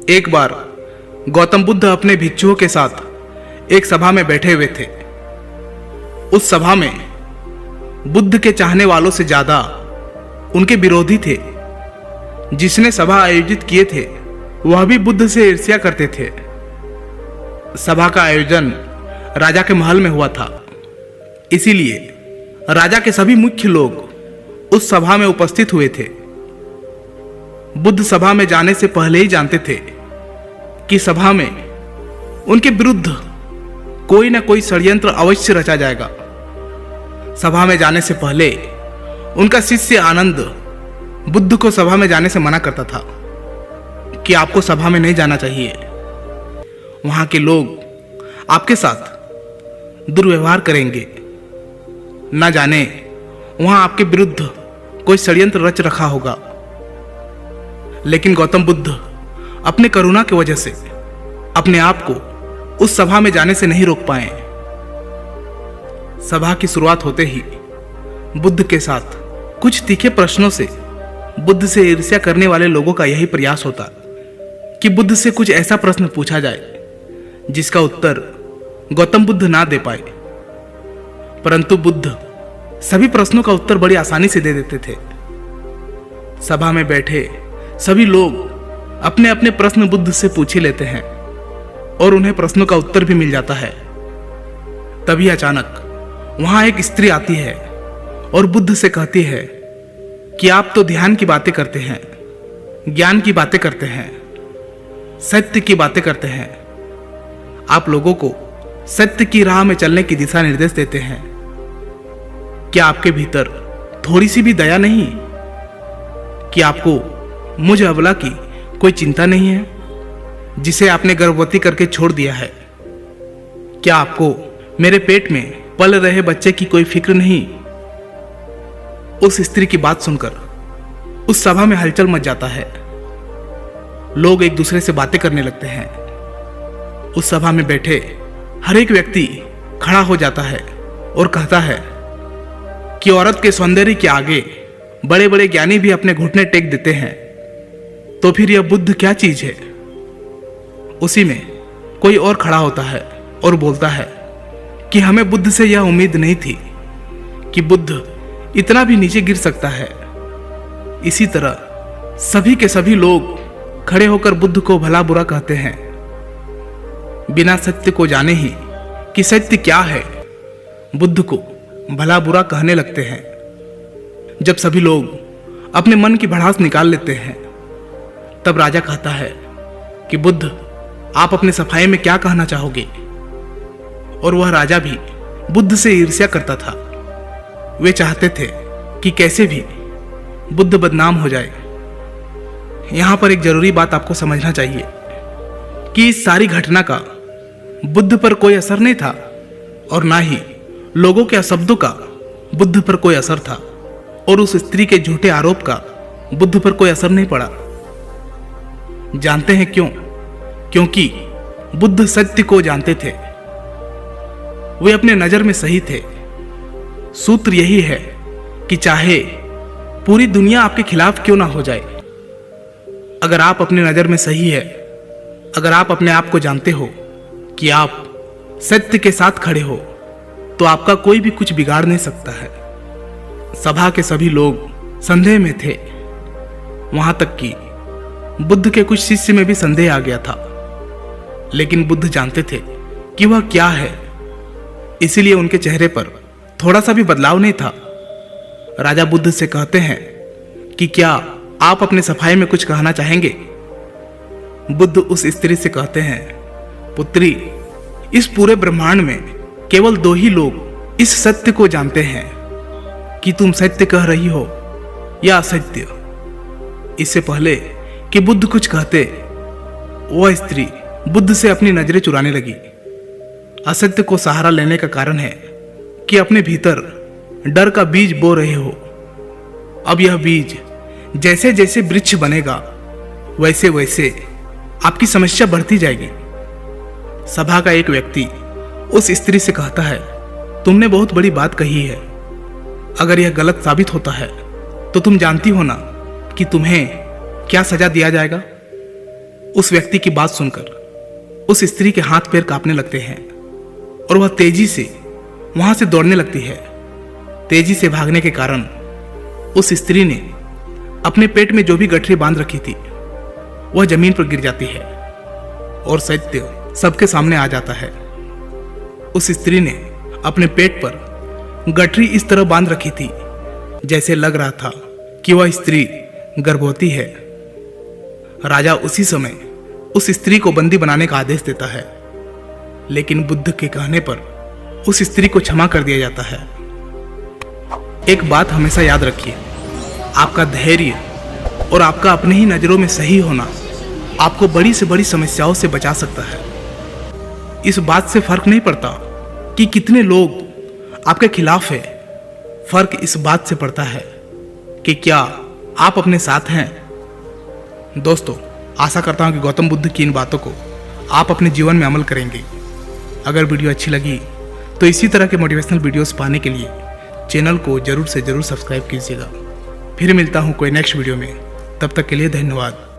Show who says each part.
Speaker 1: एक बार गौतम बुद्ध अपने भिक्षुओं के साथ एक सभा में बैठे हुए थे। उस सभा में बुद्ध के चाहने वालों से ज्यादा उनके विरोधी थे। जिसने सभा आयोजित किए थे वह भी बुद्ध से ईर्ष्या करते थे। सभा का आयोजन राजा के महल में हुआ था, इसीलिए राजा के सभी मुख्य लोग उस सभा में उपस्थित हुए थे। बुद्ध सभा में जाने से पहले ही जानते थे कि सभा में उनके विरुद्ध कोई ना कोई षड्यंत्र अवश्य रचा जाएगा। सभा में जाने से पहले उनका शिष्य आनंद बुद्ध को सभा में जाने से मना करता था कि आपको सभा में नहीं जाना चाहिए, वहां के लोग आपके साथ दुर्व्यवहार करेंगे, न जाने वहां आपके विरुद्ध कोई षड्यंत्र रच रखा होगा। लेकिन गौतम बुद्ध अपने करुणा की वजह से अपने आप को उस सभा में जाने से नहीं रोक पाए। सभा की शुरुआत होते ही बुद्ध के साथ कुछ तीखे प्रश्नों से बुद्ध से ईर्ष्या करने वाले लोगों का यही प्रयास होता कि बुद्ध से कुछ ऐसा प्रश्न पूछा जाए जिसका उत्तर गौतम बुद्ध ना दे पाए। परंतु बुद्ध सभी प्रश्नों का उत्तर बड़ी आसानी से दे देते थे। सभा में बैठे सभी लोग अपने अपने प्रश्न बुद्ध से पूछ ही लेते हैं और उन्हें प्रश्नों का उत्तर भी मिल जाता है। तभी अचानक वहां एक स्त्री आती है और बुद्ध से कहती है कि आप तो ध्यान की बातें करते हैं, ज्ञान की बातें करते हैं, सत्य की बातें करते हैं। आप लोगों को सत्य की राह में चलने की दिशा निर्देश देते हैं। क्या आपके भीतर थोड़ी सी भी दया नहीं? कि आपको मुझ अबला की कोई चिंता नहीं है जिसे आपने गर्भवती करके छोड़ दिया है? क्या आपको मेरे पेट में पल रहे बच्चे की कोई फिक्र नहीं? उस स्त्री की बात सुनकर उस सभा में हलचल मच जाता है। लोग एक दूसरे से बातें करने लगते हैं। उस सभा में बैठे हर एक व्यक्ति खड़ा हो जाता है और कहता है कि औरत के सौंदर्य के आगे बड़े बड़े ज्ञानी भी अपने घुटने टेक देते हैं, तो फिर यह बुद्ध क्या चीज है? उसी में कोई और खड़ा होता है और बोलता है कि हमें बुद्ध से यह उम्मीद नहीं थी कि बुद्ध इतना भी नीचे गिर सकता है। इसी तरह सभी के सभी लोग खड़े होकर बुद्ध को भला बुरा कहते हैं, बिना सत्य को जाने ही कि सत्य क्या है बुद्ध को भला बुरा कहने लगते हैं। जब सभी लोग अपने मन की भड़ास निकाल लेते हैं तब राजा कहता है कि बुद्ध आप अपने सफाई में क्या कहना चाहोगे? और वह राजा भी बुद्ध से ईर्ष्या करता था। वे चाहते थे कि कैसे भी बुद्ध बदनाम हो जाए। यहां पर एक जरूरी बात आपको समझना चाहिए कि इस सारी घटना का बुद्ध पर कोई असर नहीं था और ना ही लोगों के शब्दों का बुद्ध पर कोई असर था, और उस स्त्री के झूठे आरोप का बुद्ध पर कोई असर नहीं पड़ा। जानते हैं क्यों? क्योंकि बुद्ध सत्य को जानते थे। वे अपने नजर में सही थे। सूत्र यही है कि चाहे पूरी दुनिया आपके खिलाफ क्यों ना हो जाए, अगर आप अपने नजर में सही है, अगर आप अपने आप को जानते हो कि आप सत्य के साथ खड़े हो, तो आपका कोई भी कुछ बिगाड़ नहीं सकता है। सभा के सभी लोग संदेह में थे। वहां तक कि बुद्ध के कुछ शिष्य में भी संदेह आ गया था। लेकिन बुद्ध जानते थे कि वह क्या है, इसीलिए उनके चेहरे पर थोड़ा सा भी बदलाव नहीं था। राजा बुद्ध से कहते हैं कि क्या आप अपने सफाई में कुछ कहना चाहेंगे? बुद्ध उस स्त्री से कहते हैं, पुत्री, इस पूरे ब्रह्मांड में केवल दो ही लोग इस सत्य को जानते हैं कि तुम सत्य कह रही हो या असत्य। इससे पहले कि बुद्ध कुछ कहते, वह स्त्री बुद्ध से अपनी नजरें चुराने लगी। असत्य को सहारा लेने का कारण है कि अपने भीतर डर का बीज बो रहे हो। अब यह बीज जैसे जैसे वृक्ष बनेगा वैसे वैसे आपकी समस्या बढ़ती जाएगी। सभा का एक व्यक्ति उस स्त्री से कहता है, तुमने बहुत बड़ी बात कही है। अगर यह गलत साबित होता है तो तुम जानती हो ना कि तुम्हें क्या सजा दिया जाएगा। उस व्यक्ति की बात सुनकर उस स्त्री के हाथ पैर कांपने लगते हैं और वह तेजी से वहां से दौड़ने लगती है। तेजी से भागने के कारण उस स्त्री ने अपने पेट में जो भी गठरी बांध रखी थी वह जमीन पर गिर जाती है और सत्य सबके सामने आ जाता है। उस स्त्री ने अपने पेट पर गठरी इस तरह बांध रखी थी जैसे लग रहा था कि वह स्त्री गर्भवती है। राजा उसी समय उस स्त्री को बंदी बनाने का आदेश देता है, लेकिन बुद्ध के कहने पर उस स्त्री को क्षमा कर दिया जाता है। एक बात हमेशा याद रखिए, आपका धैर्य और आपका अपने ही नजरों में सही होना आपको बड़ी से बड़ी समस्याओं से बचा सकता है। इस बात से फर्क नहीं पड़ता कि कितने लोग आपके खिलाफ है, फर्क इस बात से पड़ता है कि क्या आप अपने साथ हैं। दोस्तों, आशा करता हूं कि गौतम बुद्ध की इन बातों को आप अपने जीवन में अमल करेंगे। अगर वीडियो अच्छी लगी तो इसी तरह के मोटिवेशनल वीडियोस पाने के लिए चैनल को जरूर से जरूर सब्सक्राइब कीजिएगा। फिर मिलता हूं कोई नेक्स्ट वीडियो में, तब तक के लिए धन्यवाद।